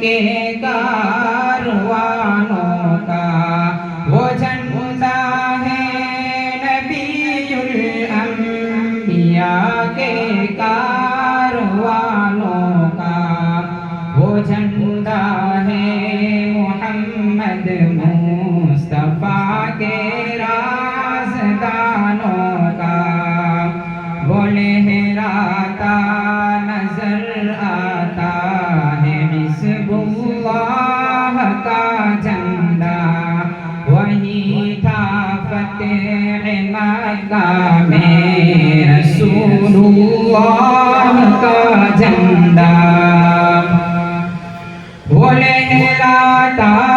کے کاروانوں کا وہ جھنڈا ہے نبی الانبیاء کے کاروانوں کا وہ جھنڈا ہے محمد مصطفیٰ کے رازدانوں کا وہ لہراتا نظر آتا ہے حزب اللہ کا جھنڈا وہی تھا فتح مکہ میں رسول اللہ کا جھنڈا وہ لہراتا